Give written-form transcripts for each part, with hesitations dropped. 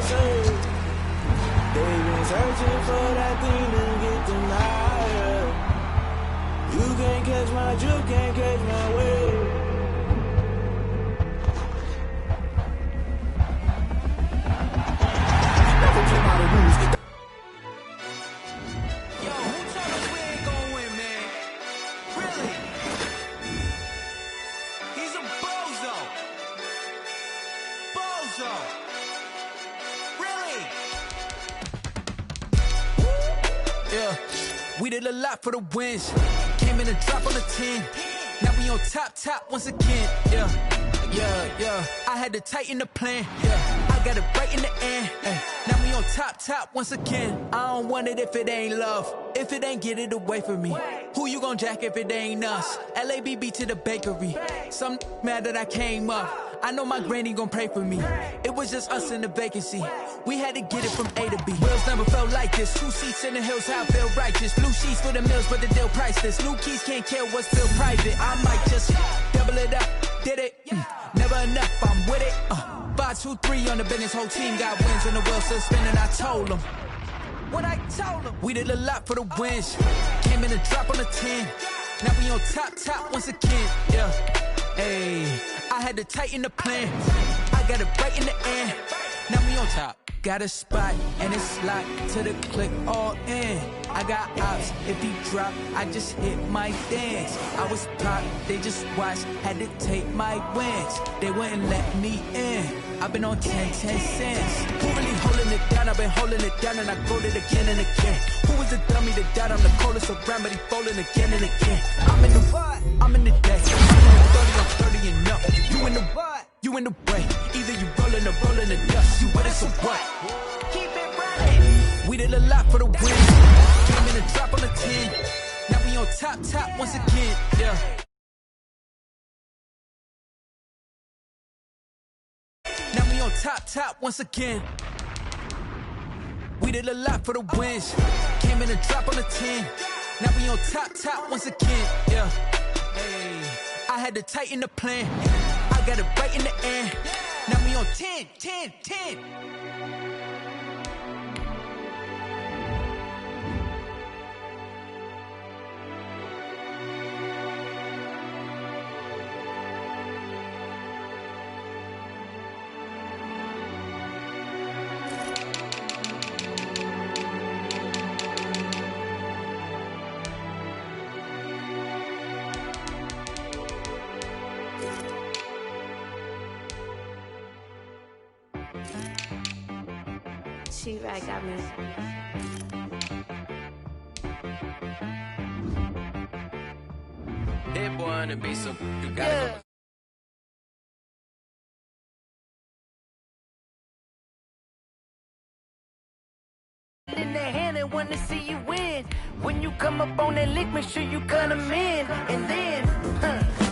say. They've been searching for that thing to get them higher. You can't catch my drift, can't catch my wave. Never play by the rules. Yo, who told us we ain't gonna win, man? Really? He's a bozo. Bozo. Really? Yeah, we did a lot for the wins. Came in a drop on the 10. Now we on top once again. Yeah. I had to tighten the plan. Yeah, I got it right in the end. Now we on top once again. I don't want it if it ain't love. If it ain't, get it away from me. Who you gon' jack if it ain't us? LABB to the bakery. Some mad that I came up. I know my granny gon' pray for me. It was just us in the vacancy. We had to get it from A to B. Wheels never felt like this. 2 seats in the hills, how I feel righteous. Blue sheets for the mills, but the deal priceless. New keys can't kill what's still private. I might just double it up. Did it? Never enough, I'm with it. 5, 2, 3 on the business. Whole team got wins and the wheels still spinning. I told them. What I told them. We did a lot for the wins. Came in a drop on the 10. Now we on top once again. Yeah. Hey, I had to tighten the plan. I got it right in the end. Now we on top. Got a spot and it's locked to the click all in. I got ops, if he drop, I just hit my dance. I was pop, they just watched, had to take my wins. They wouldn't let me in. I've been on 10 cents. Who really holding it down? I've been holding it down and I wrote it again and again. Who was the dummy that died? I'm the coldest around, but he falling again and again. I'm in the what? I'm in the day. I'm 30 and up. You in the what? You in the way. Either you rolling or rolling the dust. You with it, so what? Keep it running. We did a lot for the win. Came in a drop on the 10. Now we on top once again. Yeah. Now we on top once again. We did a lot for the wins. Came in a drop on the 10. Now we on top once again. Yeah. Hey, I had to tighten the plan. I got it right in the end. Now we on 10. She right got me. Hit one and be so you gotta go. In their hand and want to see you win. When you come up on that lick, make sure you cut them in. And then,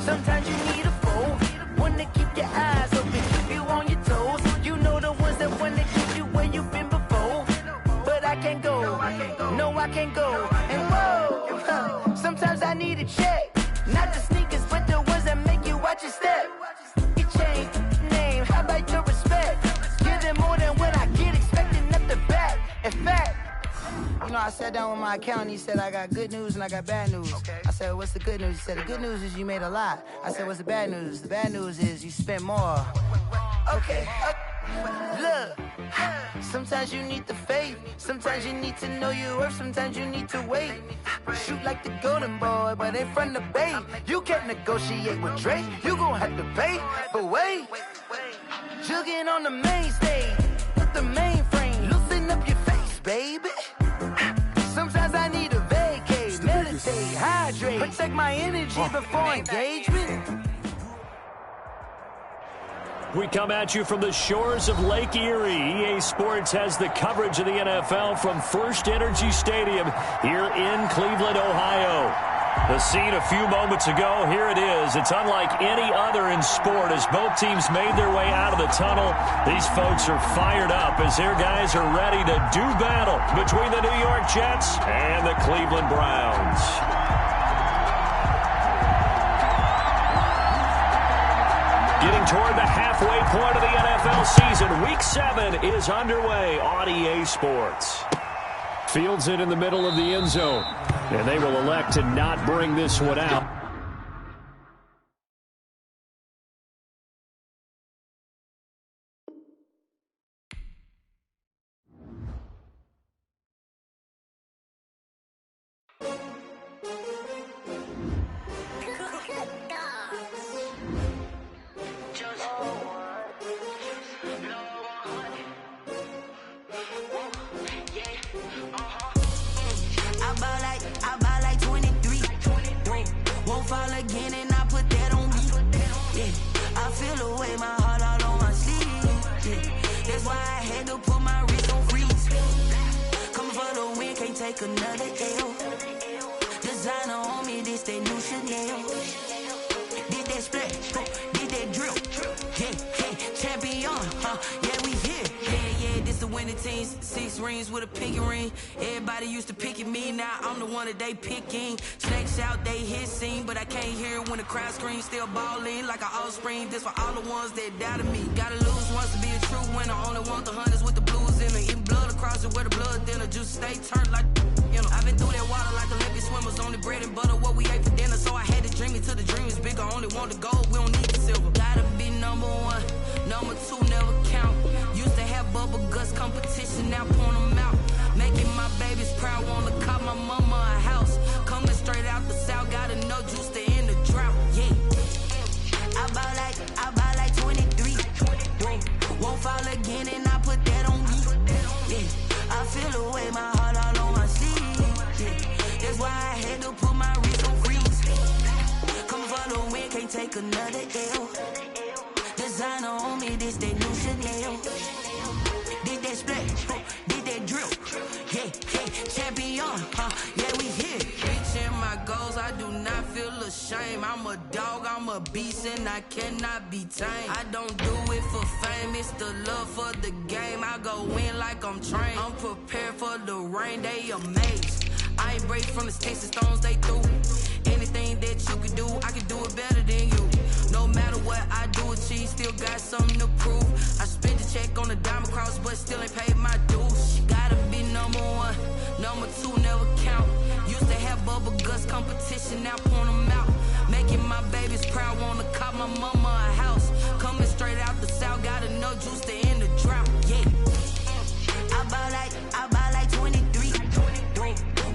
sometimes you need a foe. One to keep your eyes open, keep you on your toes. You know the ones that want to keep you where you've been before. But I can't go, no I can't go. And whoa, sometimes I need a check. Not the sneakers, but the ones that make you watch your step. You change name, how about your respect? Give them more than what I get, expecting up the back. In fact, you know, I sat down with my accountant, he said, I got good news and I got bad news. Okay. I said, what's the good news? He said, the good news is you made a lot. I said, what's the bad news? The bad news is you spent more. Okay. Look, sometimes you need the faith. Sometimes you need to know your worth. Sometimes you need to wait. Shoot like the golden boy, but in front of Bay. You can't negotiate with Drake. You gon' have to pay. But wait, jugging on the main stage with the mainframe. Loosen up your face, baby. Sometimes I need a vacate, meditate, hydrate, protect my energy before engagement. We come at you from the shores of Lake Erie. EA Sports has the coverage of the NFL from First Energy Stadium here in Cleveland, Ohio. The scene a few moments ago, here it is. It's unlike any other in sport as both teams made their way out of the tunnel. These folks are fired up as their guys are ready to do battle between the New York Jets and the Cleveland Browns. Getting toward the halfway point of the NFL season. Week 7 is underway on EA Sports. Fields it in the middle of the end zone. And they will elect to not bring this one out. I buy like 23. Won't fall again and I put that on me. Yeah, I feel away my heart all on my sleeve. Yeah, that's why I had to put my wrist on freeze. Coming for the win, can't take another L. Designer on me, this that new Chanel. Did that splash, did that drill. Yeah, champion, yeah, we here. Yeah, this the winning teams. 6 rings with a pinky ring. Everybody used to picking me, now I'm the one that they picking. Snakes out, they hit scene, but I can't hear it when the crowd screams. Still balling like an offspring. This for all the ones that doubted me. Gotta lose once to be a true winner. Only want the hunters with the blues in it. Eating blood across it where the blood dinner. Juice stay turned like, you know. I've been through that water like Olympic swimmers. Only bread and butter, what we ate for dinner. So I had to dream it till the dream is bigger. Only want the gold, we don't need the silver. Gotta be number 1, number 2 never count. Used to have bubble guts competition, now point them out. Making my babies proud, wanna call my mama a house. Coming straight out the south, gotta know juice to end the drought. Yeah, I buy like 23. Won't fall again and I put that on me. Yeah, I feel away my heart all on my sleeve. Yeah, that's why I had to put my wrist on freeze. Come for the win, can't take another L. Designer on me, this that new Chanel. Did that splash, did that drill. Yeah, champion, yeah, we here. Reaching my goals, I do not feel ashamed. I'm a dog, I'm a beast, and I cannot be tamed. I don't do it for fame, it's the love for the game. I go in like I'm trained. I'm prepared for the rain, they amazed. I ain't break from the sticks and stones they threw. Anything that you can do, I can do it better than you. No matter what I do, achieve, still got something to prove. I spent the check on the diamond cross, but still ain't paid my dues. Gotta be number 1, number 2 never count. Used to have bubble guts competition, now point them out. Making my babies proud, wanna call my mama a house. Coming straight out the south, gotta know juice to end the drought. Yeah, I buy like 23.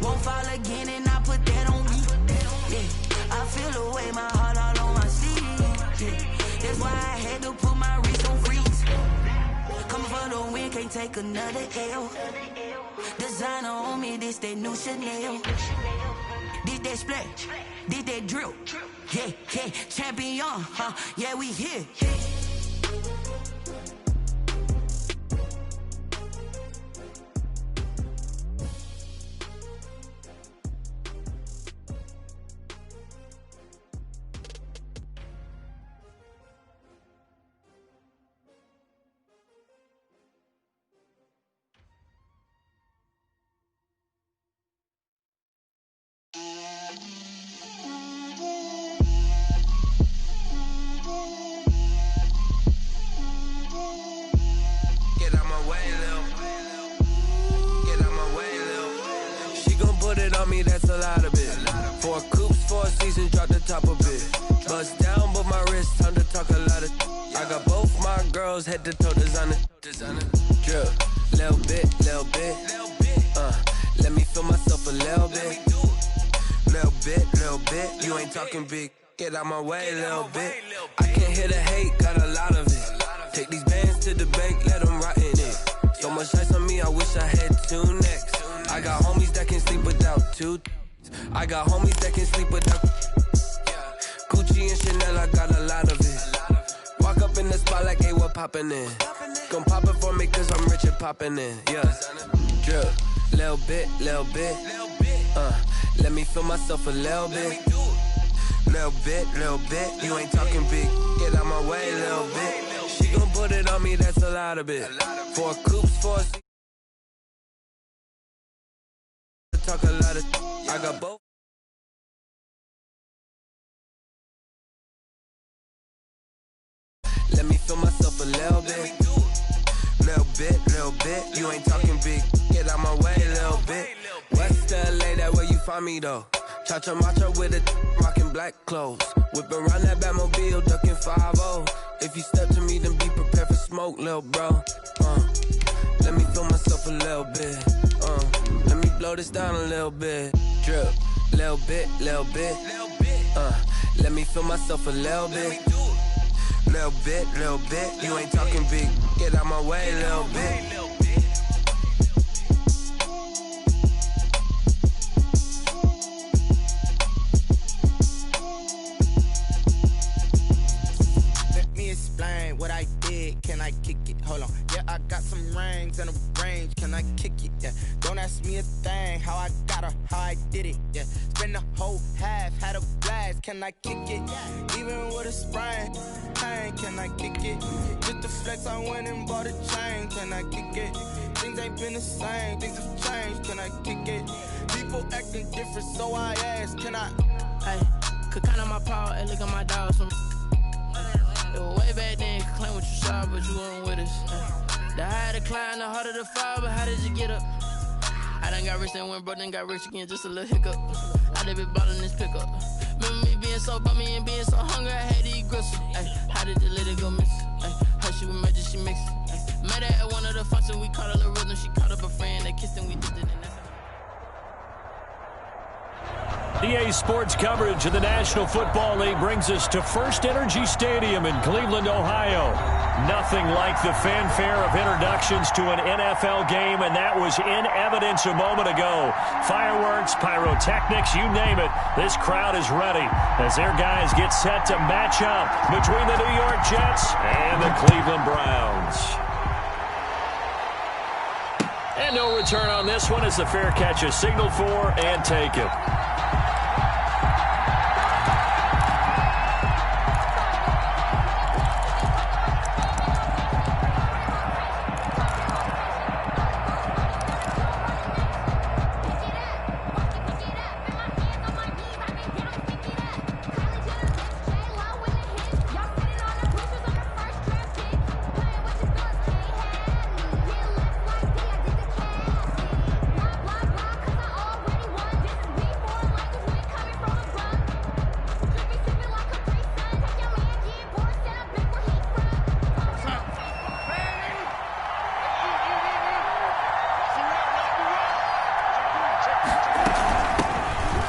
Won't fall again and I put that on me. Yeah, I feel away my heart all on my sleeve. Yeah, that's why I had to put my wrist on freeze. Coming for the win, can't take another L. Designer on me, this that new Chanel. Did that splash, did that drill. Yeah, champion, yeah, we here. That's a lot of it. 4 coops, 4 seasons, drop the top of it. Bust down, but my wrist, time to talk a lot of. I got both my girls head to toe designer. Drill, little bit. Let me feel myself a little bit. Little bit. You ain't talking big. Get out my way, little bit. I can't hear the hate, got a lot of it. Take these bands to the bank, let them rot in it. So much ice on me, I wish I had 2 necks. I got homies that can sleep without 2. I got homies that can sleep without. Gucci and Chanel, I got a lot of it. Walk up in the spot like, hey, what poppin' in? Gon' pop it for me cause I'm rich and poppin' in. Yeah, drill, little bit. Let me feel myself a little bit. Little bit. You ain't talking big. Get out my way, little bit. She gon' put it on me, that's a lot of it. 4 coops, 4 talk a lot of. I got both. feel myself a little bit. Little bit. You ain't talking big. Get out my way, little bit. West LA, that where you find me though. Cha-cha matcha with a rockin' black clothes. Whippin' around that Batmobile, duckin' 5-0. If you step to me, then be prepared for smoke, lil' bro. Let me feel myself a little bit. Let me blow this down a little bit. Drip, little bit. Let me feel myself a little bit. Little bit. You ain't talking big. Get out my way, little bit. Explain what I did, can I kick it? Hold on, yeah, I got some rings and a range, can I kick it? Yeah, don't ask me a thing, how I got her, how I did it. Yeah, spend the whole half, had a blast, can I kick it? Even with a sprain, hey, can I kick it? Just the flex, I went and bought a chain, can I kick it? Things ain't been the same, things have changed, can I kick it? People acting different, so I ask, can I? Hey, could count on my power and look at my dogs from. Way back then, you could claim what you saw, but you weren't with us. The higher the climb, the harder the fall, but how did you get up? I done got rich, then went broke, then got rich again, just a little hiccup. I done been ballin' this pickup. Remember me being so bummy and being so hungry, I had to eat gristle. Ay, how did you let it go miss? Ay, how she was magic, she mixed. Met her at one of the functions, we caught a little rhythm, she caught up a friend, they kissed and we did it, and that's EA Sports coverage of the National Football League brings us to First Energy Stadium in Cleveland, Ohio. Nothing like the fanfare of introductions to an NFL game, and that was in evidence a moment ago. Fireworks, pyrotechnics, you name it. This crowd is ready as their guys get set to match up between the New York Jets and the Cleveland Browns. And no return on this one as the fair catch is signaled for and taken.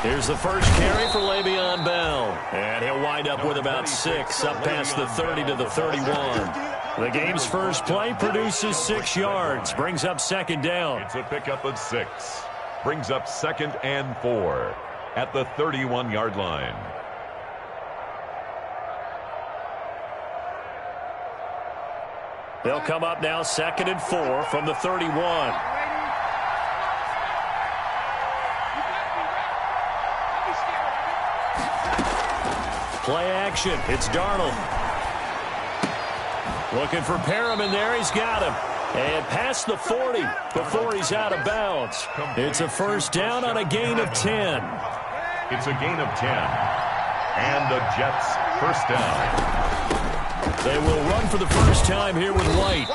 Here's the first carry for Le'Veon Bell. And he'll wind up with about 6, up past the 30 to the 31. The game's first play produces 6 yards, brings up second down. It's a pickup of 6. Brings up 2nd and 4 at the 31-yard line. They'll come up now 2nd and 4 from the 31. Play action. It's Darnold. Looking for Perriman there. He's got him. And past the 40 before he's out of bounds. It's a first down on a gain of 10. It's a gain of 10. And the Jets first down. They will run for the first time here with White.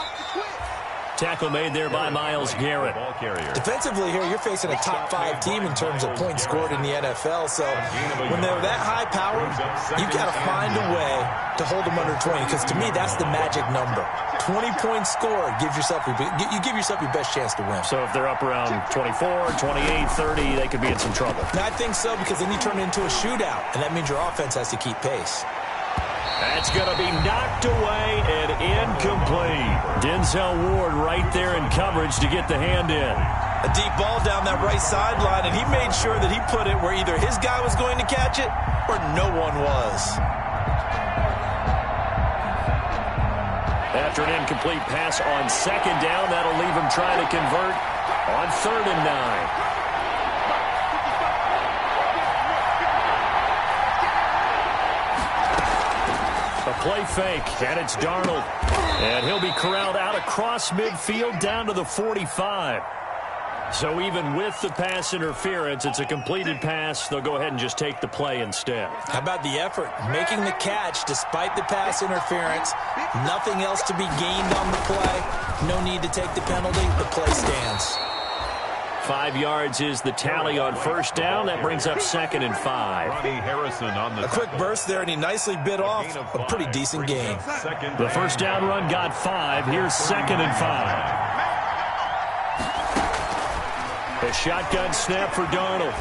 Tackle made there by Myles Garrett. Defensively here, you're facing a top 5 team in terms of points scored in the NFL. So when they're that high powered, you've got to find a way to hold them under 20. Because to me, that's the magic number. 20 points scored gives yourself you give yourself your best chance to win. So if they're up around 24, 28, 30, they could be in some trouble. I think so, because then you turn it into a shootout, and that means your offense has to keep pace. That's going to be knocked away and incomplete. Denzel Ward right there in coverage to get the hand in. A deep ball down that right sideline, and he made sure that he put it where either his guy was going to catch it or no one was. After an incomplete pass on second down, that'll leave him trying to convert on 3rd and 9. A play fake, and it's Darnold. And he'll be corralled out across midfield down to the 45. So even with the pass interference, it's a completed pass. They'll go ahead and just take the play instead. How about the effort? Making the catch despite the pass interference. Nothing else to be gained on the play. No need to take the penalty. The play stands. 5 yards is the tally on first down. That brings up 2nd and 5. A quick burst there, and he nicely bit off a pretty decent gain. The first down run got 5. Here's 2nd and 5. A shotgun snap for Darnold.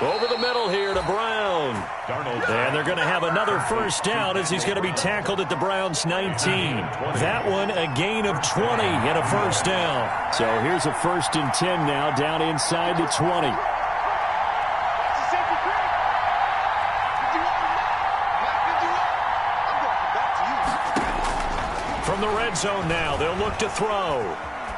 Over the middle here to Brown. And they're going to have another first down as he's going to be tackled at the Browns' 19. That one a gain of 20 and a first down. So here's a 1st and 10 now down inside the 20. From the red zone now, they'll look to throw.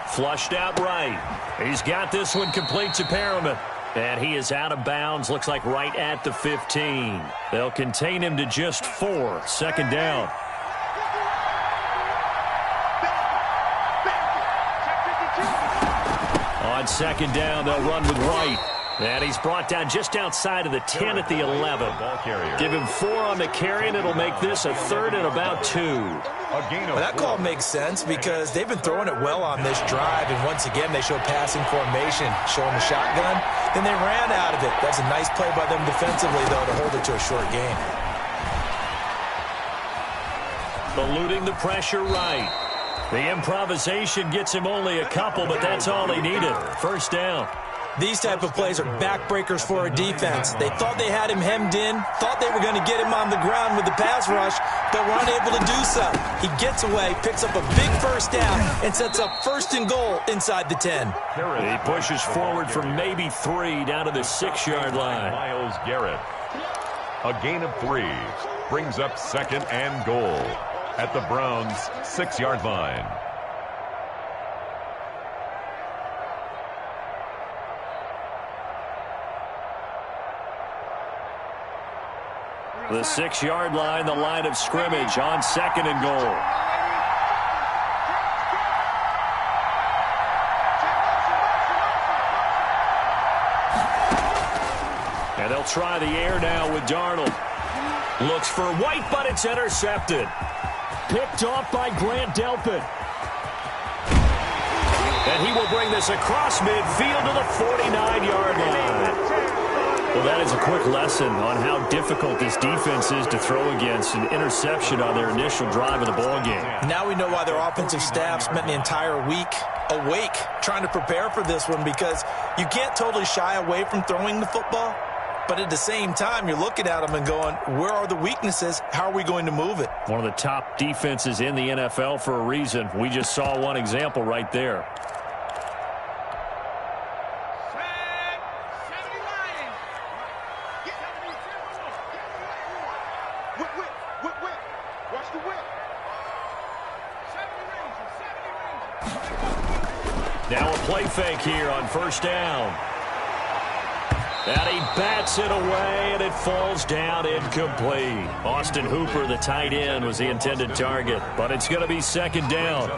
Flushed out right. He's got this one complete to Perriman. And he is out of bounds, looks like right at the 15. They'll contain him to just 4. 2nd down. On 2nd down, they'll run with White. And he's brought down just outside of the 10 at the 11. Give him 4 on the carry, and it'll make this a 3rd and about 2. Well, that call makes sense because they've been throwing it well on this drive, and once again they show passing formation, showing the shotgun. Then they ran out of it. That's a nice play by them defensively, though, to hold it to a short gain. Eluding the pressure right. The improvisation gets him only a couple, but that's all he needed. First down. These type of plays are backbreakers for a defense. They thought they had him hemmed in, thought they were going to get him on the ground with the pass rush, but were unable to do so. He gets away, picks up a big first down, and sets up 1st and goal inside the 10. He pushes forward for maybe 3 down to the 6-yard line. Myles Garrett. A gain of 3 brings up 2nd and goal at the Browns' 6-yard line. The 6-yard line, the line of scrimmage on 2nd and goal. And they'll try the air now with Darnold. Looks for White, but it's intercepted. Picked off by Grant Delpit. And he will bring this across midfield to the 49-yard line. Well, that is a quick lesson on how difficult this defense is to throw against. An interception on their initial drive of the ballgame. Now we know why their offensive staff spent the entire week awake trying to prepare for this one, because you can't totally shy away from throwing the football, but at the same time you're looking at them and going, where are the weaknesses? How are we going to move it? One of the top defenses in the NFL for a reason. We just saw one example right there. Now a play fake here on first down. And he bats it away, and it falls down incomplete. Austin Hooper, the tight end, was the intended target, but it's going to be 2nd down.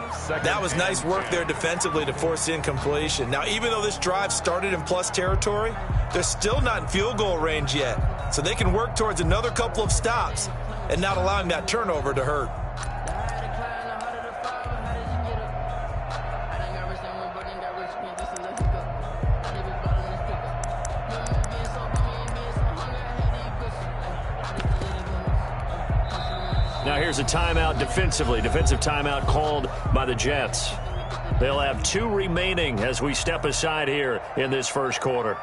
That was nice work there defensively to force the incompletion. Now, even though this drive started in plus territory, they're still not in field goal range yet, so they can work towards another couple of stops and not allowing that turnover to hurt. Now here's a timeout defensively. Defensive timeout called by the Jets. They'll have 2 remaining as we step aside here in this first quarter.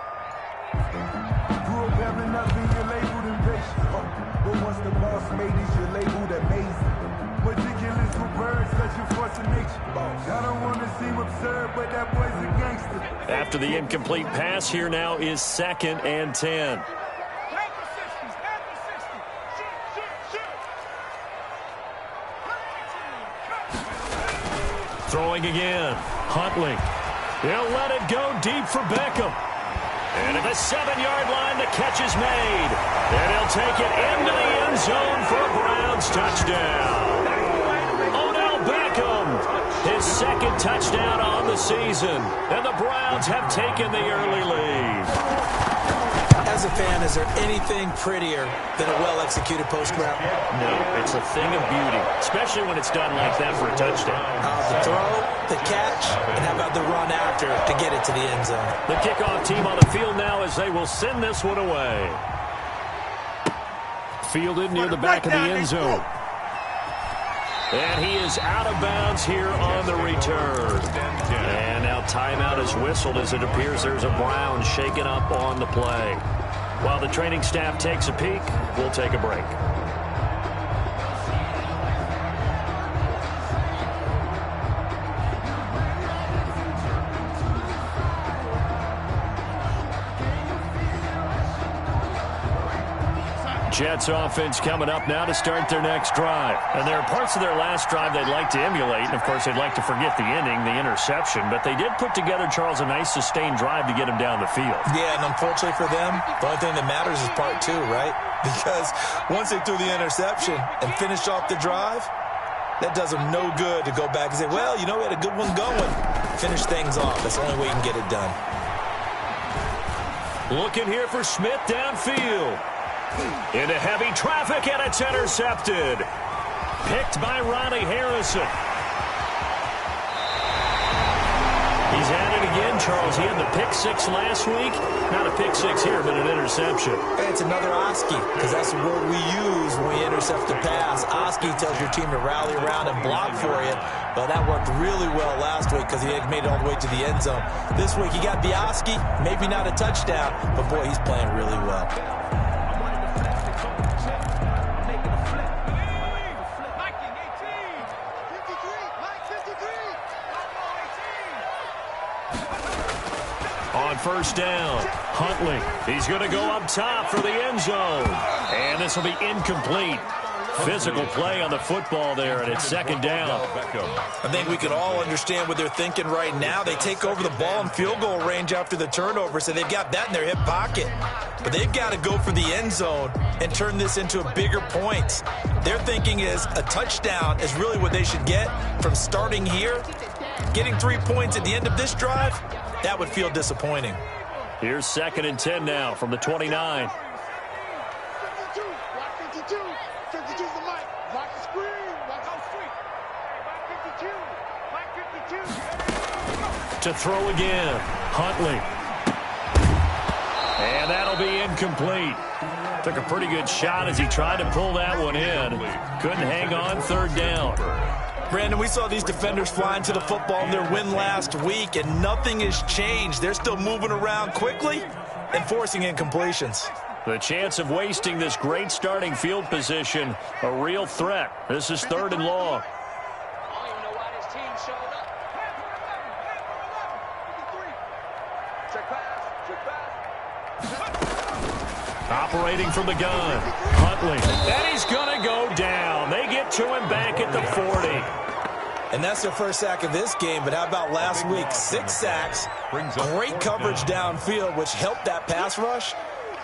After the incomplete pass, here now is 2nd and 10. Throwing again. Huntley. He'll let it go deep for Beckham. And at the 7-yard line, the catch is made. And he'll take it into the end zone for a Browns touchdown. Odell Beckham, his 2nd second touchdown on the season, and the Browns have taken the early lead. As a fan, is there anything prettier than a well-executed post route? No, it's a thing of beauty, especially when it's done like that for a touchdown. The throw, the catch, and how about the run after to get it to the end zone? The kickoff team on the field now as they will send this one away. Fielded near the back of the end zone. And he is out of bounds here on the return. And now timeout is whistled as it appears there's a Brown shaken up on the play. While the training staff takes a peek, we'll take a break. Jets offense coming up now to start their next drive. And there are parts of their last drive they'd like to emulate. And, of course, they'd like to forget the ending, the interception. But they did put together, Charles, a nice sustained drive to get him down the field. Yeah, and unfortunately for them, the only thing that matters is part two, right? Because once they threw the interception and finished off the drive, that does them no good to go back and say, well, you know, we had a good one going. Finish things off. That's the only way you can get it done. Looking here for Smith downfield. Into heavy traffic, and it's intercepted. Picked by Ronnie Harrison. He's at it again, Charles. He had the pick six last week. Not a pick six here, but an interception. Hey, it's another Oski, because that's the word we use when we intercept the pass. Oski tells your team to rally around and block for you. Well, that worked really well last week because he had made it all the way to the end zone. This week, he got the Oski, maybe not a touchdown, but, boy, he's playing really well. On first down, Huntley. He's going to go up top for the end zone. And this will be incomplete. Physical play on the football there, and it's second down. I think we can all understand what they're thinking right now. They take over the ball in field goal range after the turnover, so they've got that in their hip pocket. But they've got to go for the end zone and turn this into a bigger point. Their thinking is a touchdown is really what they should get from starting here. Getting 3 points at the end of this drive, that would feel disappointing. Here's 2nd and 10 now from the 29. To throw again, Huntley. And that'll be incomplete. Took a pretty good shot as he tried to pull that one in. Couldn't hang on, third down. Brandon, we saw these defenders flying to the football in their win last week, and nothing has changed. They're still moving around quickly and forcing incompletions. The chance of wasting this great starting field position, a real threat. This is 3rd and long. Operating from the gun, Huntley. And he's going to go down. They get to him back at the 40. And that's their first sack of this game, but how about last week? 6 sacks, great coverage downfield, which helped that pass rush.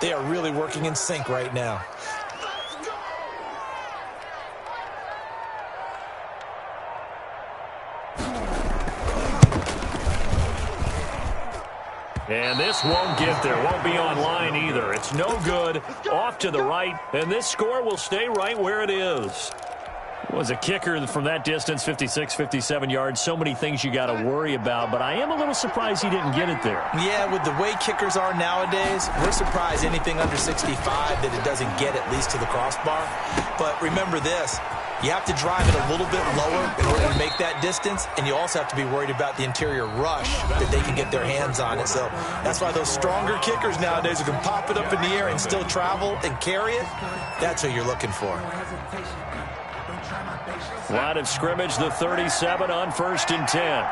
They are really working in sync right now. And this won't get there, won't be online either. It's no good, off to the right, and this score will stay right where it is. Was a kicker from that distance, 56, 57 yards. So many things you got to worry about, but I am a little surprised he didn't get it there. Yeah, with the way kickers are nowadays, we're surprised anything under 65 that it doesn't get at least to the crossbar. But remember this, you have to drive it a little bit lower in order to make that distance, and you also have to be worried about the interior rush that they can get their hands on it. So that's why those stronger kickers nowadays who can pop it up in the air and still travel and carry it, that's who you're looking for. Line of scrimmage, the 37 on 1st and 10.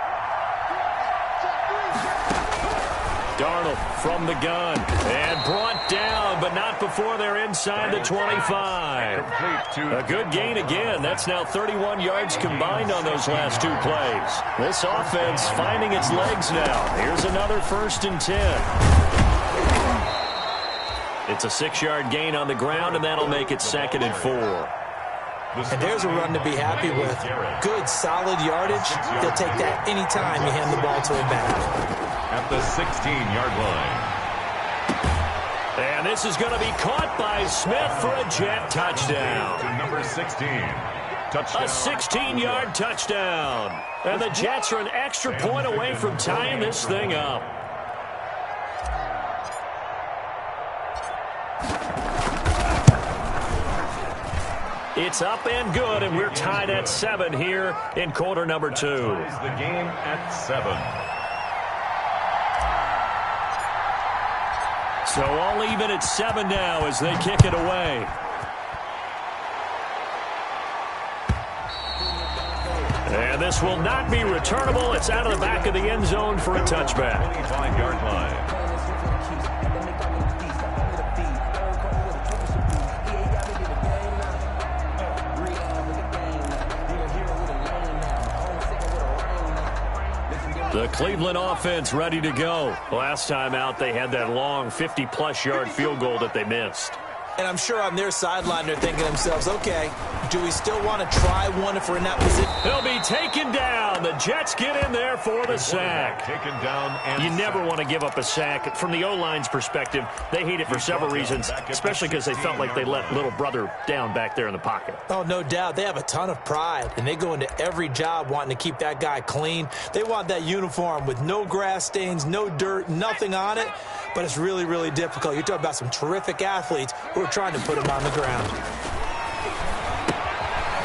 Darnold from the gun and brought down, but not before they're inside the 25. A good gain again. That's now 31 yards combined on those last 2 plays. This offense finding its legs now. Here's another 1st and 10. It's a 6-yard gain on the ground, and that'll make it 2nd and 4. And there's a run to be happy with. Good, solid yardage. He'll take that anytime you hand the ball to him back. At the 16-yard line. And this is going to be caught by Smith for a Jet touchdown. To number 16. Touchdown. A 16-yard touchdown. And the Jets are an extra point away from tying this thing up. It's up and good, and we're tied at 7 here in quarter number 2. The game at 7. So all even at 7 now as they kick it away. And this will not be returnable. It's out of the back of the end zone for a touchback. 25-yard line. The Cleveland offense ready to go. Last time out, they had that long 50-plus yard field goal that they missed. And I'm sure on their sideline they're thinking to themselves, okay, do we still want to try one if we're in that position? He'll be taken down. The Jets get in there for the sack. Taken down and you never want to give up a sack. From the O-line's perspective, they hate it for several reasons, especially because they felt like they let little brother down back there in the pocket. Oh, no doubt. They have a ton of pride, and they go into every job wanting to keep that guy clean. They want that uniform with no grass stains, no dirt, nothing on it. But it's really, really difficult. You're talking about some terrific athletes who are trying to put him on the ground.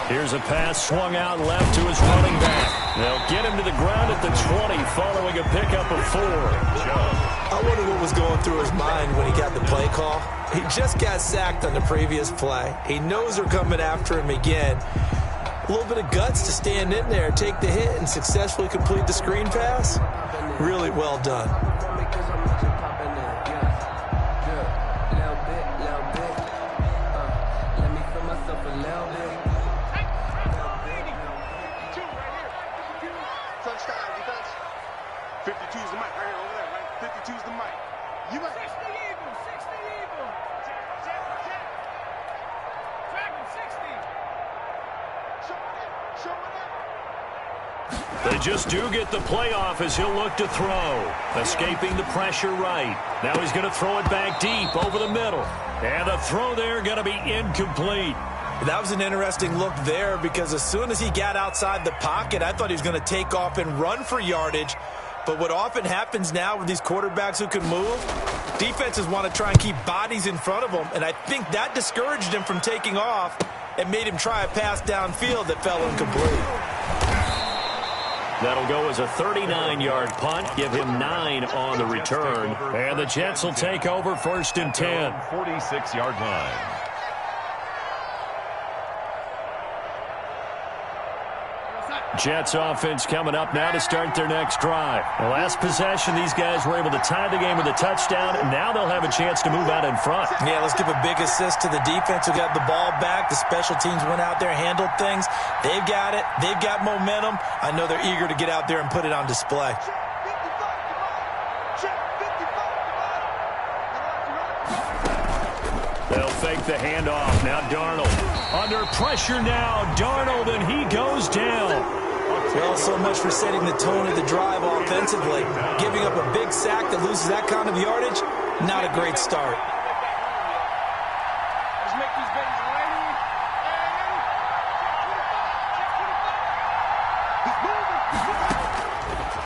Here's a pass swung out left to his running back. They'll get him to the ground at the 20 following a pickup of 4. I wonder what was going through his mind when he got the play call. He just got sacked on the previous play. He knows they're coming after him again. A little bit of guts to stand in there, take the hit, and successfully complete the screen pass. Really well done. They just do get the playoff as he'll look to throw. Escaping the pressure right. Now he's going to throw it back deep over the middle. And the throw there going to be incomplete. That was an interesting look there because as soon as he got outside the pocket, I thought he was going to take off and run for yardage. But what often happens now with these quarterbacks who can move, defenses want to try and keep bodies in front of them. And I think that discouraged him from taking off and made him try a pass downfield that fell incomplete. That'll go as a 39-yard punt, give him 9 on the return. And the Jets will take over 1st and 10. 46-yard line. Jets offense coming up now to start their next drive. The last possession, these guys were able to tie the game with a touchdown, and now they'll have a chance to move out in front. Yeah, let's give a big assist to the defense who got the ball back. The special teams went out there, handled things. They've got it. They've got momentum. I know they're eager to get out there and put it on display. They'll fake the handoff. Now Darnold. Under pressure now. Darnold, and he goes down. Well, so much for setting the tone of the drive offensively. Giving up a big sack that loses that kind of yardage, not a great start.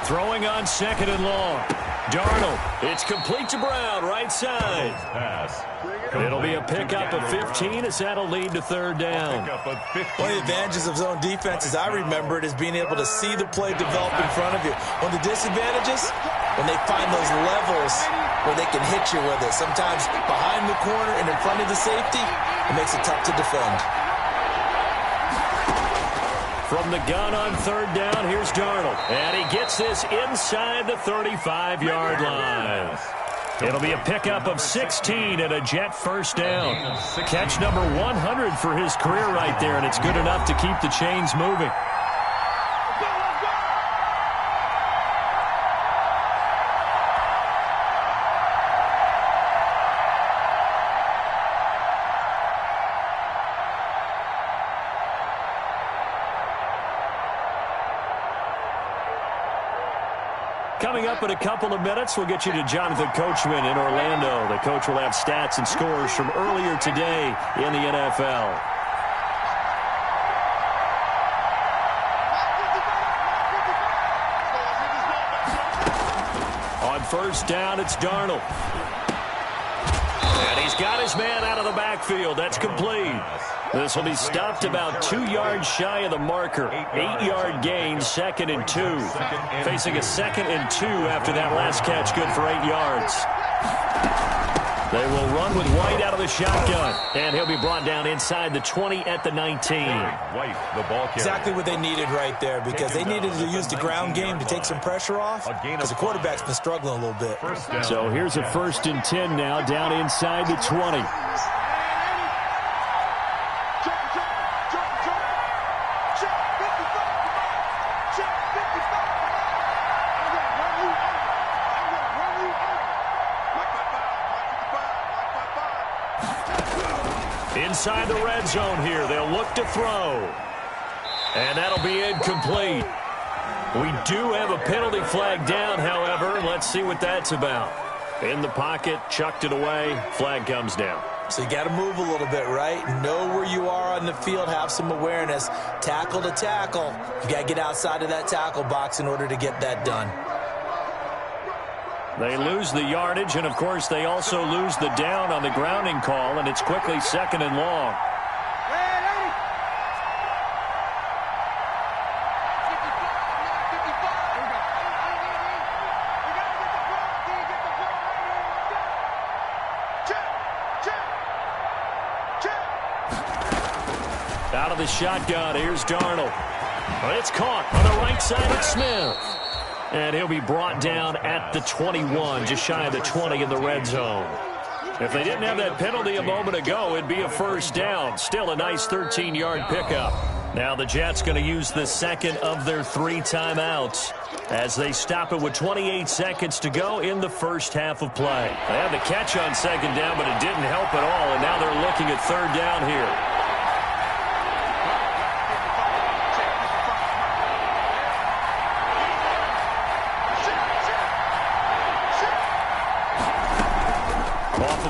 Throwing on 2nd and long. Darnold. It's complete to Brown, right side. Pass. It'll be a pickup of 15 as that'll lead to 3rd down. One of the advantages of zone defense, as I remember it, is being able to see the play develop in front of you. One of the disadvantages, when they find those levels where they can hit you with it. Sometimes behind the corner and in front of the safety, it makes it tough to defend. From the gun on 3rd down, here's Darnold. And he gets this inside the 35-yard line. It'll be a pickup of 16 and a Jet 1st down. Catch number 100 for his career right there, and it's good enough to keep the chains moving. Coming up in a couple of minutes, we'll get you to Jonathan Coachman in Orlando. The coach will have stats and scores from earlier today in the NFL. On first down, it's Darnold. And he's got his man out of the backfield. That's complete. This will be stopped about 2 yards shy of the marker. 8-yard gain, 2nd and 2. Facing a 2nd and 2 after that last catch, good for 8 yards. They will run with White out of the shotgun. And he'll be brought down inside the 20 at the 19. White, the ball carrier. Exactly what they needed right there, because they needed to use the ground game to take some pressure off, because the quarterback's been struggling a little bit. So here's a 1st and 10 now, down inside the 20. Inside the red zone here, they'll look to throw. And that'll be incomplete. We do have a penalty flag down, however. Let's see what that's about. In the pocket, chucked it away, flag comes down. So you got to move a little bit, right? Know where you are on the field, have some awareness. Tackle to tackle. You got to get outside of that tackle box in order to get that done. They lose the yardage, and, of course, they also lose the down on the grounding call, and it's quickly 2nd and long. Out of the shotgun, here's Darnold. But it's caught on the right side of Smith. And he'll be brought down at the 21, just shy of the 20 in the red zone. If they didn't have that penalty a moment ago, it'd be a 1st down. Still a nice 13-yard pickup. Now the Jets going to use the 2nd of their 3 timeouts as they stop it with 28 seconds to go in the 1st half of play. They had the catch on 2nd down, but it didn't help at all, and now they're looking at 3rd down here.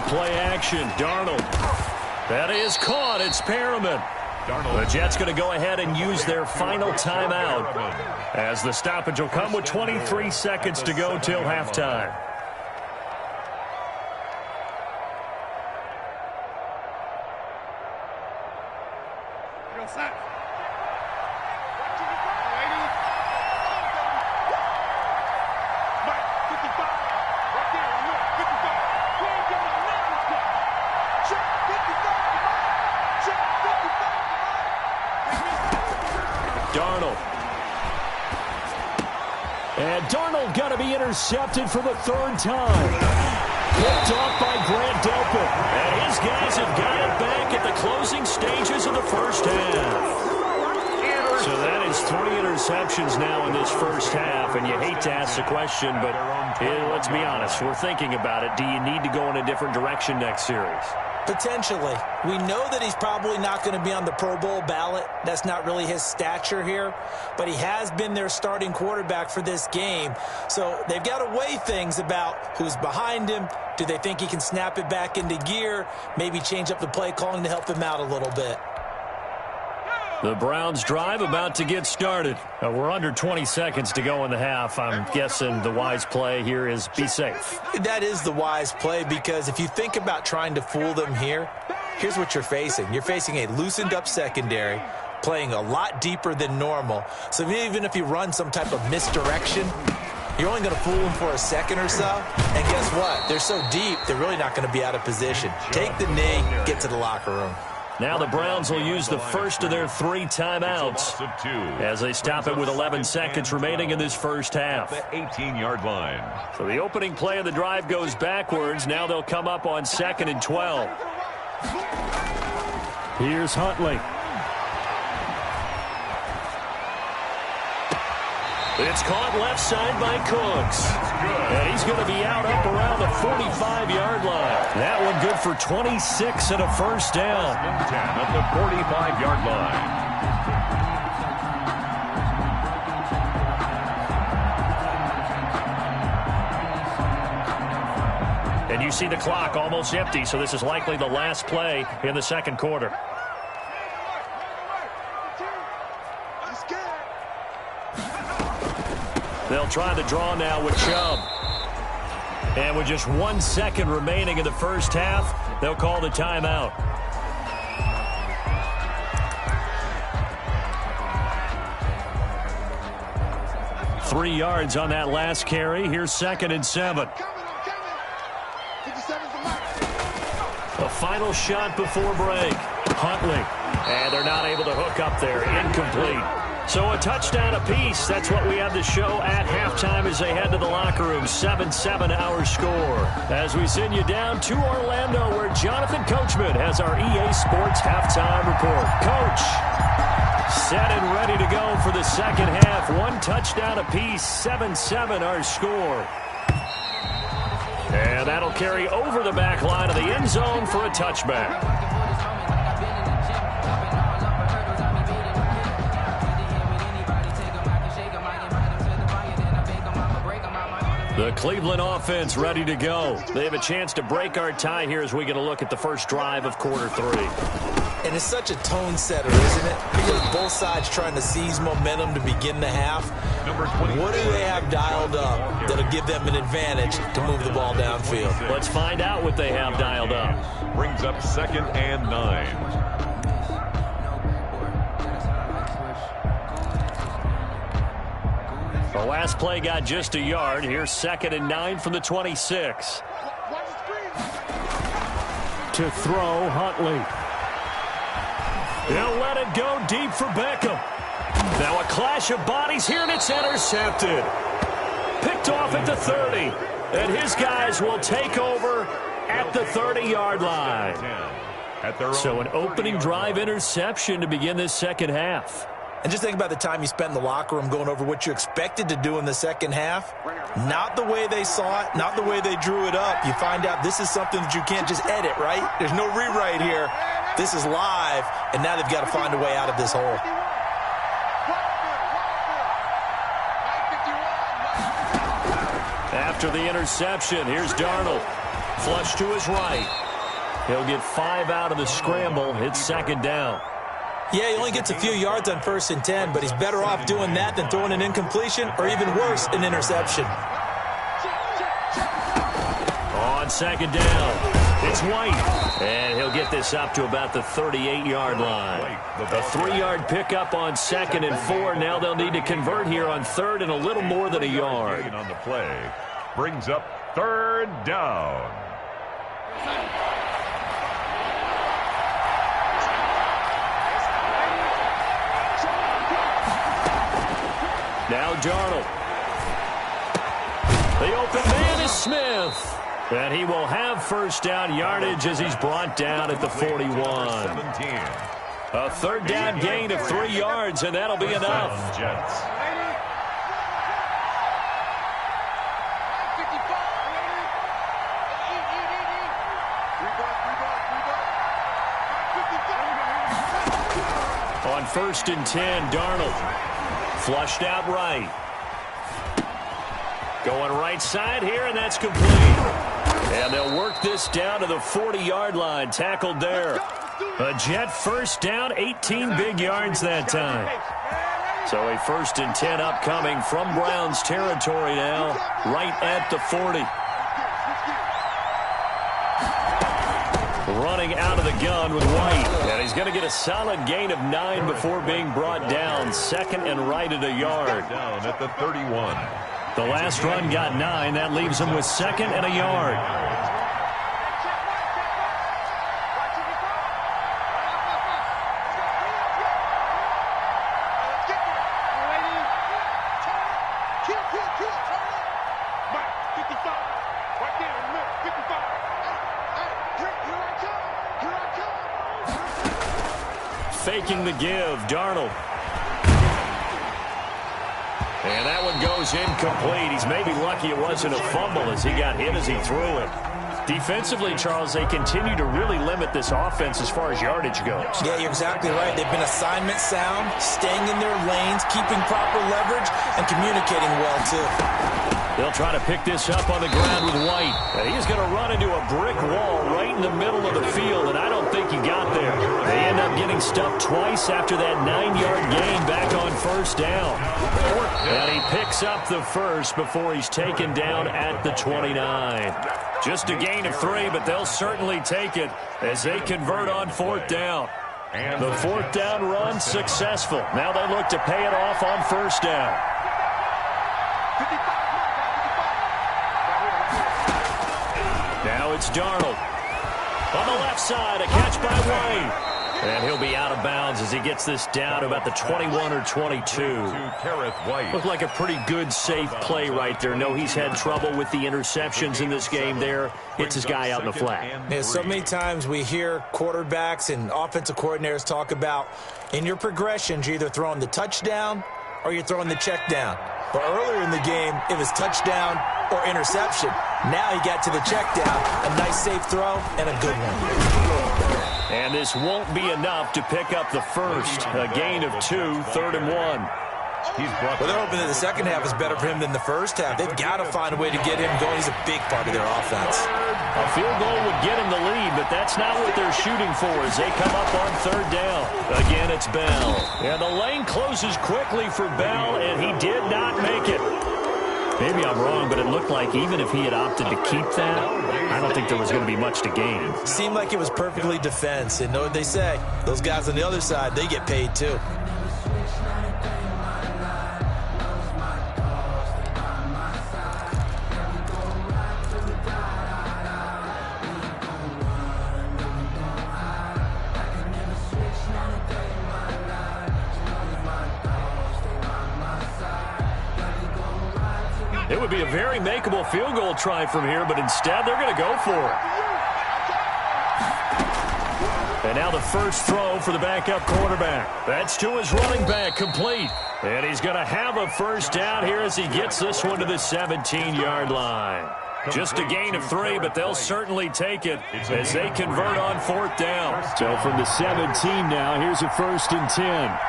Play action, Darnold. That is caught. It's Perriman. The Jets going to go ahead and use their final timeout as the stoppage will come with 23 seconds to go till halftime. Intercepted for the 3rd time. Picked off by Grant Delpit. And his guys have got it back at the closing stages of the 1st half. So that is 3 interceptions now in this 1st half. And you hate to ask the question, but let's be honest. We're thinking about it. Do you need to go in a different direction next series? Potentially. We know that he's probably not going to be on the Pro Bowl ballot. That's not really his stature here. But he has been their starting quarterback for this game. So they've got to weigh things about who's behind him. Do they think he can snap it back into gear? Maybe change up the play calling to help him out a little bit. The Browns drive about to get started. We're under 20 seconds to go in the half. I'm guessing the wise play here is be safe. That is the wise play, because if you think about trying to fool them here, here's what you're facing. You're facing a loosened up secondary, playing a lot deeper than normal. So even if you run some type of misdirection, you're only going to fool them for a second or so. And guess what? They're so deep, they're really not going to be out of position. Take the knee, get to the locker room. Now the Browns will use the 1st of their 3 timeouts as they stop it with 11 seconds remaining in this 1st half. The 18-yard line. So the opening play of the drive goes backwards. Now they'll come up on 2nd and 12. Here's Huntley. It's caught left side by Cooks. And he's going to be out up around the 45-yard line. That one good for 26 and a 1st down. 10 at the 45-yard line. And you see the clock almost empty, so this is likely the last play in the second quarter. They'll try the draw now with Chubb. And with just 1 second remaining in the first half, they'll call the timeout. Three yards on that last carry. Here's 2nd and 7. A final shot before break. Huntley. And they're not able to hook up there. Incomplete. So a touchdown apiece. That's what we have to show at halftime as they head to the locker room. 7-7 our score. As we send you down to Orlando, where Jonathan Coachman has our EA Sports halftime report. Coach, set and ready to go for the second half. One touchdown apiece. 7-7 our score. And that'll carry over the back line of the end zone for a touchback. The Cleveland offense ready to go. They have a chance to break our tie here as we get a look at the first drive of quarter 3. And it's such a tone setter, isn't it? Because both sides trying to seize momentum to begin the half. What do they have dialed up that'll give them an advantage to move the ball downfield? Let's find out what they have dialed up. Brings up 2nd and 9. The last play got just a yard. Here's 2nd and 9 from the 26. To throw, Huntley. They'll let it go deep for Beckham. Now a clash of bodies here, and it's intercepted. Picked off at the 30. And his guys will take over at the 30-yard line. So an opening drive interception to begin this second half. And just think about the time you spent in the locker room going over what you expected to do in the second half. Not the way they saw it, not the way they drew it up. You find out this is something that you can't just edit, right? There's no rewrite here. This is live, and now they've got to find a way out of this hole. After the interception, here's Darnold. Flush to his right. He'll get 5 out of the scramble. It's 2nd down. Yeah, he only gets a few yards on 1st and 10, but he's better off doing that than throwing an incompletion or even worse, an interception. On 2nd down, it's White. And he'll get this up to about the 38-yard line. A 3-yard pickup on 2nd and 4. Now they'll need to convert here on 3rd and a little more than a yard. On the play brings up 3rd down. Now Darnold. The open man is Smith. And he will have 1st down yardage as he's brought down at the 41. A 3rd down gain of 3 yards, and that'll be enough. Jets. On 1st and 10, Darnold. Flushed out right. Going right side here, and that's complete. And they'll work this down to the 40-yard line. Tackled there. A Jet 1st down, 18 big yards that time. So a 1st and 10 upcoming from Browns territory now, right at the 40. Running out of the gun with White. And he's going to get a solid gain of 9 before being brought down. 2nd and right at a yard. Down at the 31. The last run got 9. That leaves him with 2nd and a yard. Faking the give, Darnold. And that one goes incomplete. He's maybe lucky it wasn't a fumble as he got hit as he threw it. Defensively, Charles, they continue to really limit this offense as far as yardage goes. Yeah, you're exactly right. They've been assignment sound, staying in their lanes, keeping proper leverage, and communicating well, too. They'll try to pick this up on the ground with White. He's going to run into a brick wall right in the middle of the field, and I don't think he got there. They end up getting stuffed twice after that 9-yard gain back on first down. And he picks up the first before he's taken down at the 29. Just a gain of 3, but they'll certainly take it as they convert on fourth down. The fourth down run successful. Now they look to pay it off on first down. Now it's Darnold. On the left side, a catch by White. And he'll be out of bounds as he gets this down to about the 21 or 22. Looked like a pretty good, safe play right there. No, he's had trouble with the interceptions in this game there. Hits his guy out in the flat. Yeah, so many times we hear quarterbacks and offensive coordinators talk about in your progressions, you're either throwing the touchdown or you're throwing the check down. But earlier in the game, it was touchdown or interception. Now he got to the check down. A nice safe throw and a good one. And this won't be enough to pick up the first. A gain of 2, 3rd and 1. Well, they're hoping that the second half is better for him than the first half. They've got to find a way to get him going. He's a big part of their offense. A field goal would get him the lead, but that's not what they're shooting for as they come up on third down. Again, it's Bell. And the lane closes quickly for Bell, and he did not make it. Maybe I'm wrong, but it looked like even if he had opted to keep that, I don't think there was going to be much to gain. Seemed like it was perfectly defense. And know what they say? Those guys on the other side, they get paid too. It would be a very makeable field goal try from here, but instead they're going to go for it. And now the first throw for the backup quarterback. That's to his running back, complete. And he's going to have a first down here as he gets this one to the 17-yard line. Just a gain of 3, but they'll certainly take it as they convert on fourth down. So from the 17 now, here's a 1st and 10.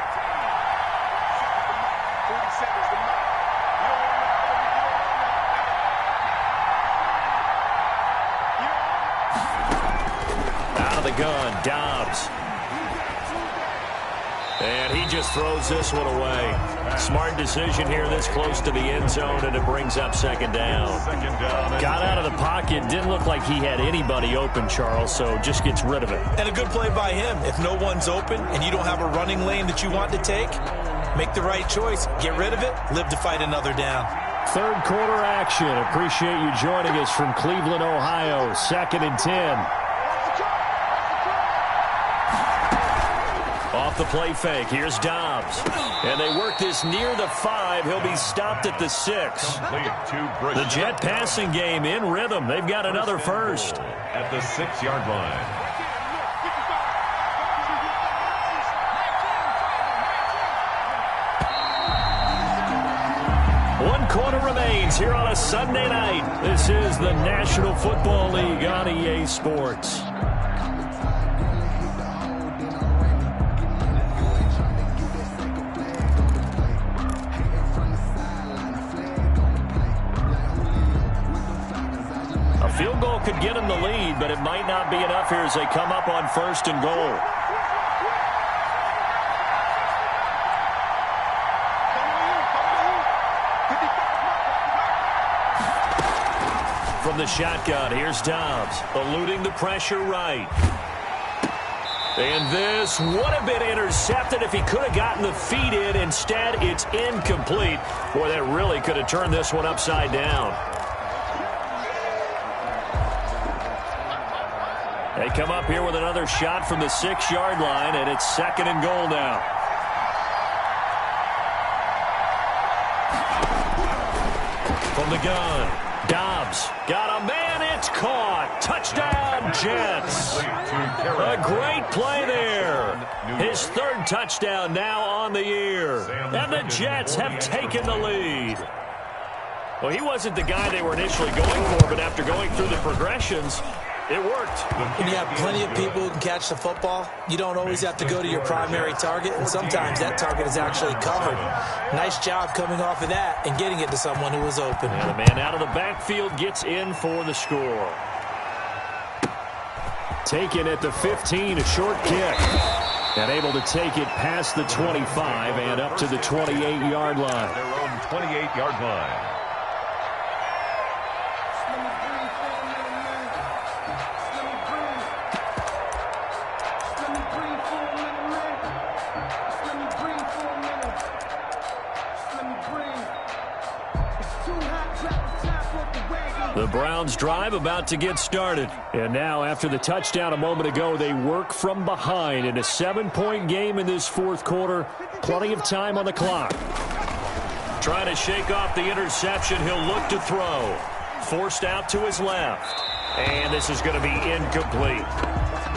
Gun, Dobbs. And he just throws this one away. Smart decision here this close to the end zone, and it brings up second down. Got out of the pocket. Didn't look like he had anybody open, Charles, so just gets rid of it. And a good play by him. If no one's open and you don't have a running lane that you want to take, make the right choice. Get rid of it. Live to fight another down. Third quarter action. Appreciate you joining us from Cleveland, Ohio. 2nd and 10. Off the play fake, here's Dobbs. And they work this near the 5. He'll be stopped at the 6. The Jet passing game in rhythm. They've got another first. At the 6-yard line. One quarter remains here on a Sunday night. This is the National Football League on EA Sports. Field goal could get him the lead, but it might not be enough here as they come up on 1st and goal. From the shotgun, here's Dobbs, eluding the pressure right. And this would have been intercepted if he could have gotten the feet in. Instead, it's incomplete. Boy, that really could have turned this one upside down. They come up here with another shot from the 6-yard line, and it's 2nd and goal now. From the gun, Dobbs got a man, it's caught. Touchdown, Jets. A great play there. His 3rd touchdown now on the year. And the Jets have taken the lead. Well, he wasn't the guy they were initially going for, but after going through the progressions, it worked. When you have plenty of people who can catch the football, you don't always have to go to your primary target, and sometimes that target is actually covered. Nice job coming off of that and getting it to someone who was open. And the man out of the backfield gets in for the score. Taken at the 15, a short kick. And able to take it past the 25 and up to the 28-yard line. Their own 28-yard line. The Browns drive about to get started. And now, after the touchdown a moment ago, they work from behind in a 7-point game in this fourth quarter. Plenty of time on the clock. Trying to shake off the interception. He'll look to throw. Forced out to his left. And this is going to be incomplete.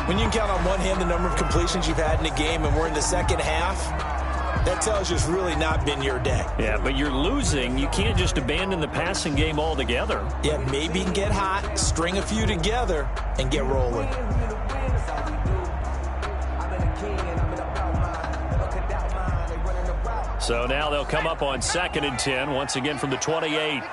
When you can count on one hand the number of completions you've had in a game and we're in the second half, that tells you it's really not been your day. Yeah, but you're losing. You can't just abandon the passing game altogether. Yeah, maybe you can get hot, string a few together, and get rolling. So now they'll come up on 2nd and 10, once again from the 28.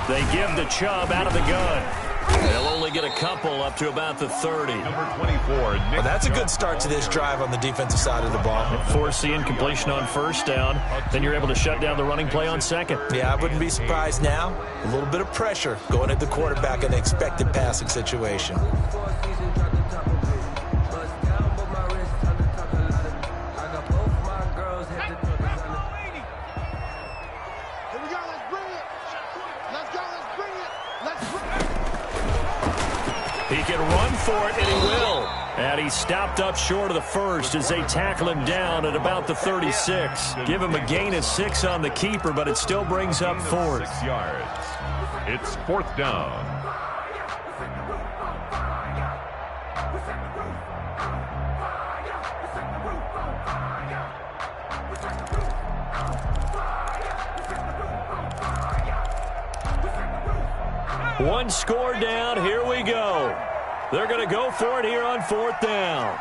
They give the Chubb out of the gun. They'll only get a couple up to about the 30. Number 24. Well, that's a good start to this drive on the defensive side of the ball. Force the incompletion on first down. Then you're able to shut down the running play on second. Yeah, I wouldn't be surprised now. A little bit of pressure going at the quarterback in an expected passing situation. He can run for it, and he will. And he's stopped up short of the first as they tackle him down at about the 36. Give him a gain of 6 on the keeper, but it still brings up 4th. 6 yards. It's 4th down. One score down. Here we go. They're going to go for it here on 4th down.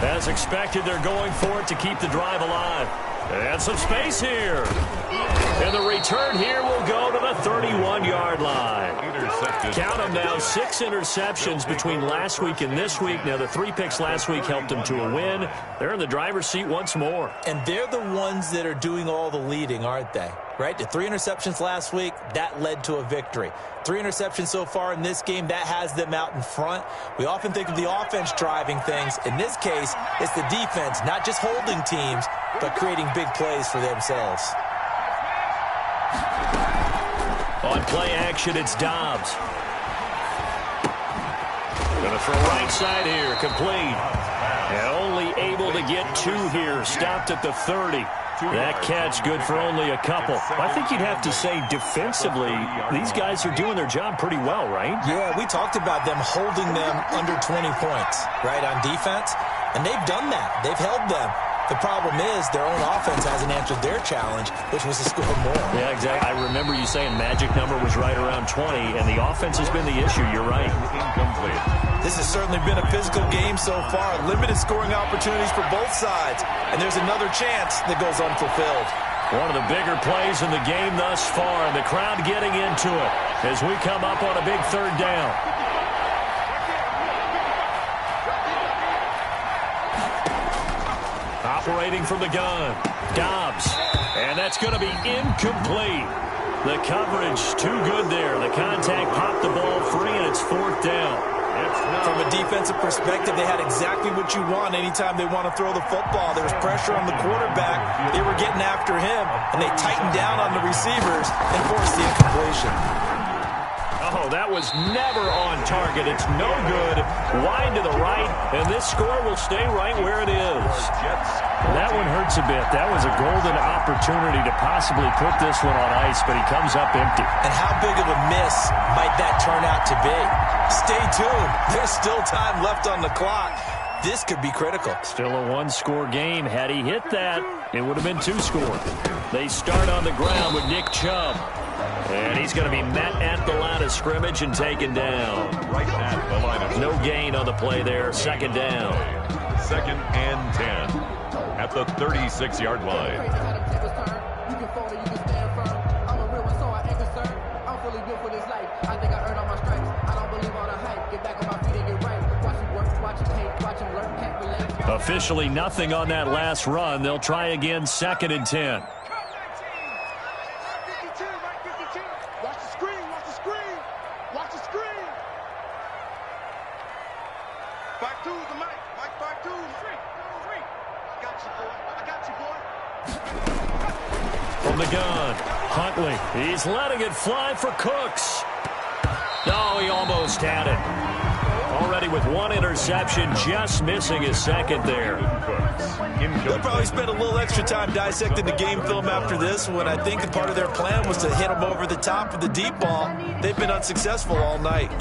As expected, they're going for it to keep the drive alive. And some space here. And the return here will go to the 31-yard line. Count them now, 6 interceptions between last week and this week. Now, the 3 picks last week helped them to a win. They're in the driver's seat once more. And they're the ones that are doing all the leading, aren't they? Right? The 3 interceptions last week, that led to a victory. 3 interceptions so far in this game, that has them out in front. We often think of the offense driving things. In this case, it's the defense, not just holding teams, but creating big plays for themselves. On play action, it's Dobbs. Going to throw right side here, complete. And only able to get 2 here, stopped at the 30. That catch good for only a couple. I think you'd have to say defensively, these guys are doing their job pretty well, right? Yeah, we talked about them holding them under 20 points, right, on defense. And they've done that. They've held them. The problem is their own offense hasn't answered their challenge, which was to score more. Yeah, exactly. I remember you saying magic number was right around 20, and the offense has been the issue. You're right. Incomplete. This has certainly been a physical game so far. Limited scoring opportunities for both sides. And there's another chance that goes unfulfilled. One of the bigger plays in the game thus far, and the crowd getting into it as we come up on a big 3rd down. Operating from the gun, Dobbs, and that's going to be incomplete. The coverage too good there. The contact popped the ball free, and it's 4th down. From a defensive perspective, they had exactly what you want anytime they want to throw the football. There was pressure on the quarterback. They were getting after him, and they tightened down on the receivers and forced the incompletion. Oh, Oh, that was never on target. It's no good. Wide to the right, and this score will stay right where it is. That one hurts a bit. That was a golden opportunity to possibly put this one on ice, but he comes up empty. And how big of a miss might that turn out to be? Stay tuned. There's still time left on the clock. This could be critical. Still a one-score game. Had he hit that, it would have been 2 score. They start on the ground with Nick Chubb. And he's going to be met at the line of scrimmage and taken down. Right at the line of no gain on the play there. Second down. 2nd and 10 at the 36-yard line. Officially nothing on that last run. They'll try again, 2nd and 10. From the gun, Huntley. He's letting it fly for Cooks. Oh, he almost had it. Already with 1 interception, just missing his 2nd there. They'll probably spend a little extra time dissecting the game film after this one. I think a part of their plan was to hit him over the top of the deep ball. They've been unsuccessful all night.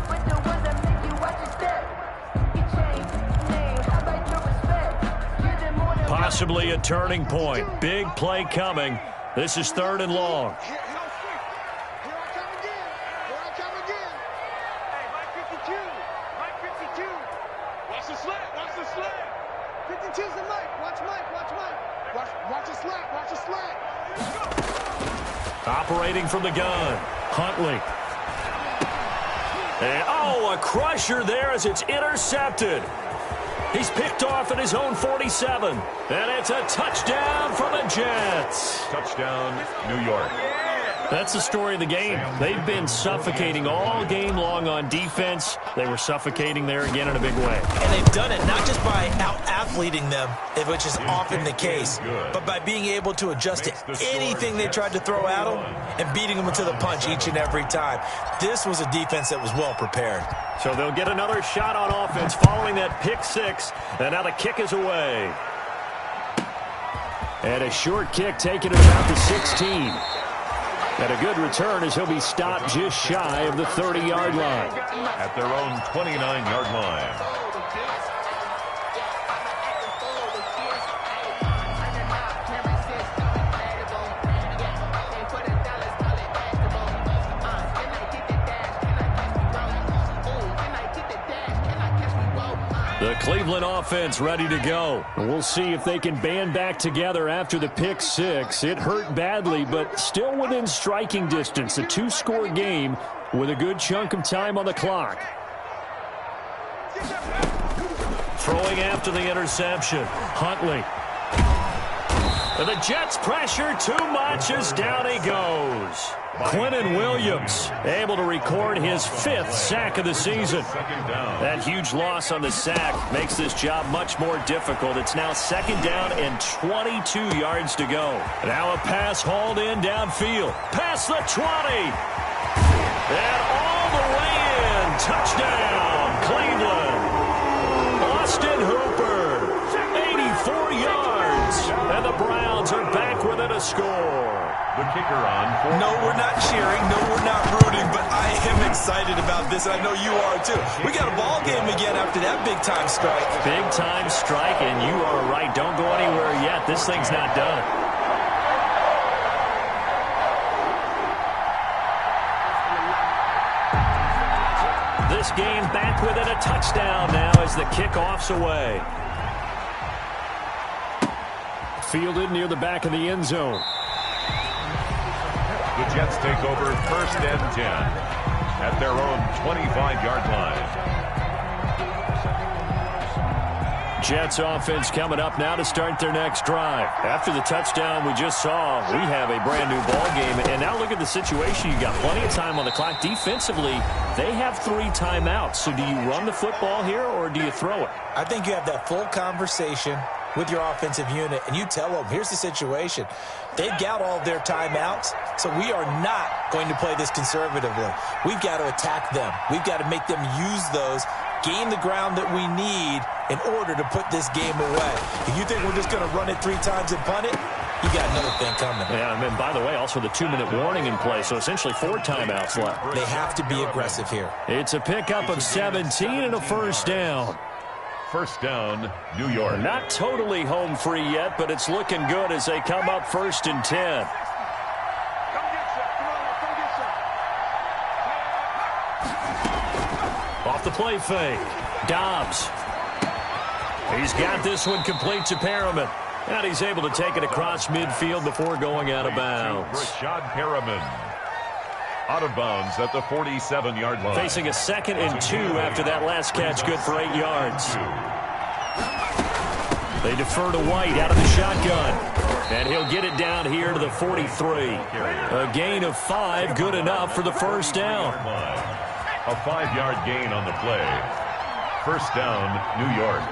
Possibly a turning point. Big play coming. This is 3rd and long. Operating from the gun, Huntley. And, oh, a crusher there as it's intercepted. He's picked off at his own 47. And it's a touchdown for the Jets. Touchdown, New York. That's the story of the game. They've been suffocating all game long on defense. They were suffocating there again in a big way. And they've done it not just by out-athleting them, which is often the case, but by being able to adjust to anything they tried to throw at them and beating them to the punch each and every time. This was a defense that was well prepared. So they'll get another shot on offense following that pick 6, and now the kick is away. And a short kick taken at about the 16. And a good return as he'll be stopped just shy of the 30-yard line. At their own 29-yard line. The Cleveland offense ready to go. We'll see if they can band back together after the pick 6. It hurt badly, but still within striking distance. A 2-score game with a good chunk of time on the clock. Throwing after the interception, Huntley. And the Jets pressure too much as down he goes. Quentin Williams able to record his 5th sack of the season. That huge loss on the sack makes this job much more difficult. It's now 2nd down and 22 yards to go. Now a pass hauled in downfield. Past the 20. And all the way in. Touchdown, Cleveland. Austin Hooper. 84 yards. And the Browns are back within a score. The kicker on. No, we're not cheering. No, we're not rooting. But I am excited about this. I know you are, too. We got a ball game again after that big-time strike. Big-time strike, and you are right. Don't go anywhere yet. This thing's not done. This game back within a touchdown now as the kickoff's away. Fielded near the back of the end zone. The Jets take over 1st and 10 at their own 25-yard line. Jets offense coming up now to start their next drive. After the touchdown we just saw, we have a brand new ball game. And now look at the situation. You got plenty of time on the clock. Defensively, they have 3 timeouts. So do you run the football here or do you throw it? I think you have that full conversation with your offensive unit, and you tell them, here's the situation. They've got all of their timeouts, so we are not going to play this conservatively. We've got to attack them. We've got to make them use those, gain the ground that we need in order to put this game away. If you think we're just going to run it 3 times and punt it, you got another thing coming. Yeah, and by the way, also the 2-minute warning in play, so essentially 4 timeouts left. They have to be aggressive here. It's a pickup of 17 and a first down. First down, New York. Not totally home free yet, but it's looking good as they come up 1st and 10. Off the play fake. Dobbs. He's got this one complete to Perriman. And he's able to take it across midfield before going out of bounds. Rashad Perriman. Out of bounds at the 47-yard line. Facing a 2nd and 2 after that last catch, good for 8 yards. They defer to White out of the shotgun. And he'll get it down here to the 43. A gain of 5, good enough for the first down. A 5-yard gain on the play. First down, New York.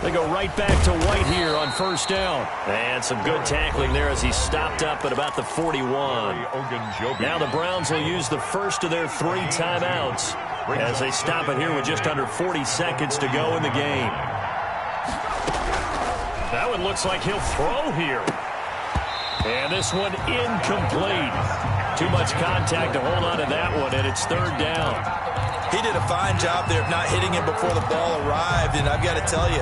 They go right back to White here on first down. And some good tackling there as he stopped up at about the 41. Now the Browns will use the first of their 3 timeouts as they stop it here with just under 40 seconds to go in the game. That one looks like he'll throw here. And this one incomplete. Too much contact to hold on to that one, and it's 3rd down. He did a fine job there of not hitting him before the ball arrived, and I've got to tell you,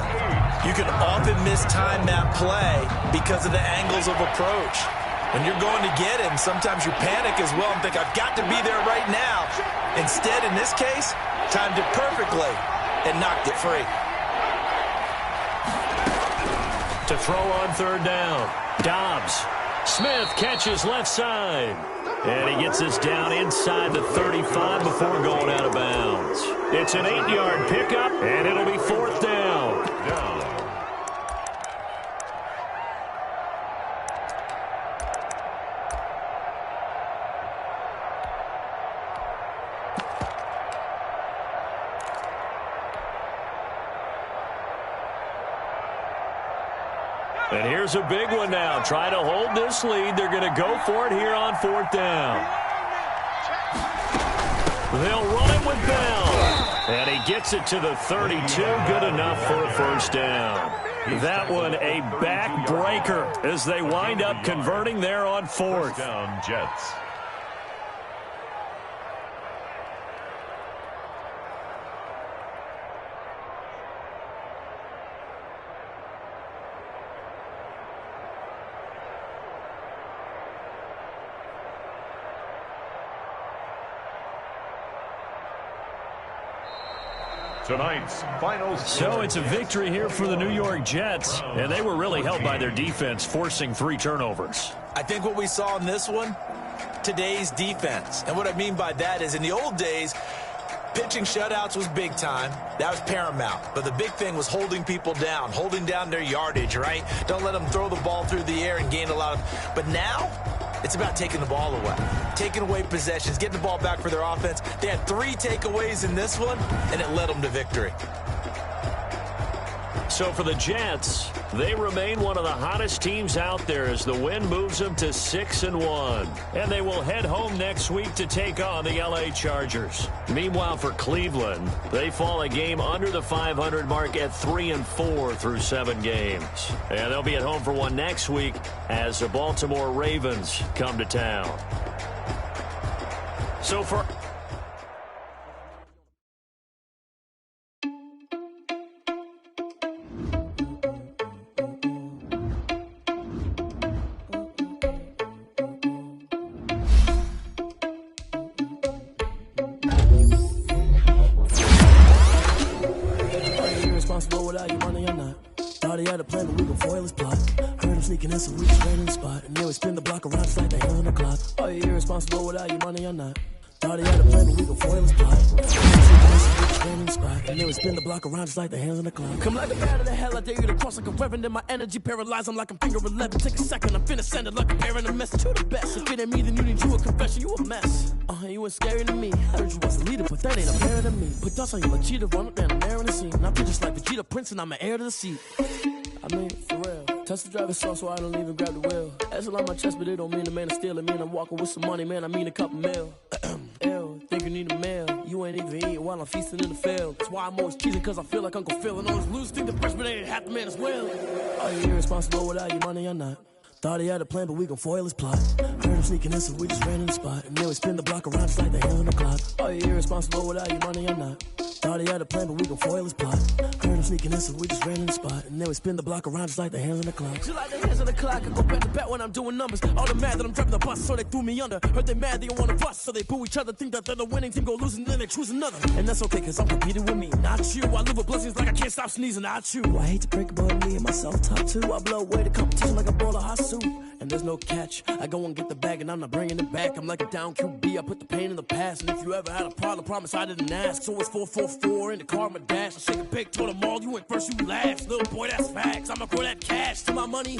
you can often mistime that play because of the angles of approach. When you're going to get him, sometimes you panic as well and think, I've got to be there right now. Instead, in this case, timed it perfectly and knocked it free. To throw on 3rd down, Dobbs. Smith catches left side. And he gets this down inside the 35 before going out of bounds. It's an 8-yard pickup, and it'll be 4th down. And here's a big one now. Trying to hold this lead. They're going to go for it here on 4th down. They'll run it with Bell. And he gets it to the 32. Good enough for a first down. That one a backbreaker as they wind up converting there on 4th. First down, Jets. Tonight's final score. So it's a victory here for the New York Jets, and they were really helped by their defense, forcing 3 turnovers. I think what we saw in this one, today's defense. And what I mean by that is in the old days, pitching shutouts was big time. That was paramount. But the big thing was holding people down, holding down their yardage, right? Don't let them throw the ball through the air and gain a lot of... But now, it's about taking the ball away, taking away possessions, getting the ball back for their offense. They had 3 takeaways in this one, and it led them to victory. So for the Jets, they remain one of the hottest teams out there as the win moves them to 6-1. And they will head home next week to take on the LA Chargers. Meanwhile, for Cleveland, they fall a game under the 500 mark at 3-4 through 7 games. And they'll be at home for one next week as the Baltimore Ravens come to town. So for... Sneaking in, so we just ran in the spot. And they would spin the block around just like they on the clock. Are you irresponsible without your money or not? Thought he had a plan, but we gon' foil his plot. Standing spot, and they would spin the block around just like the hands on the clock. Come like a bat of the hell, I dare you to cross like a reverend. And my energy paralyzed, I'm like I'm finger 11. Take a second, I'm finna send it like a parent a message to the best. If it ain't me, then you need you a confession, you a mess. You ain't scary to me. Heard you was a leader, but that ain't apparent to me. Put dust on you like cheetah, run up down the air in the scene. Now I'm just like Vegeta Prince, and I'm an heir to the seat. I mean, for real. Touch the driver's soft, so I don't even grab the wheel. That's a lot on my chest, but it don't mean the man is stealing. Mean I'm walking with some money, man, I mean a couple mil. Ew, think you need a meal. You ain't even eating while I'm feasting in the field. That's why I'm always cheating, cause I feel like Uncle Phil. And all those losers think the freshman ain't half the man as well. Are you irresponsible without your money or not? Thought he had a plan, but we gon' foil his plot. Heard him sneaking in, so we just ran in the spot. And then we spin the block around just like the hands on the clock. Are you irresponsible without your money or not? Thought he had a plan, but we gon' foil his plot. Heard him sneaking in, so we just ran in the spot. And then we spin the block around just like the hands on the clock. Just like the hands on the clock, I go back to back when I'm doing numbers. All the mad that I'm driving the bus, so they threw me under. Heard they mad, they don't wanna bust, so they boo each other. Think that they're the winning team, go losing, then they choose another. And that's okay, cause I'm competing with me, not you. I live with blessings like I can't stop sneezing, not you. I hate to break it, but me and myself top two. I blow away the competition like a bowl of hot soup. And there's no catch. I go and get the bag and I'm not bringing it back. I'm like a down QB, I put the pain in the past. And if you ever had a problem, promise I didn't ask. So it's 444 in the car, my dash. I shake a big, told them all, you went first, you last. Little boy, that's facts. I'ma grow that cash to my money.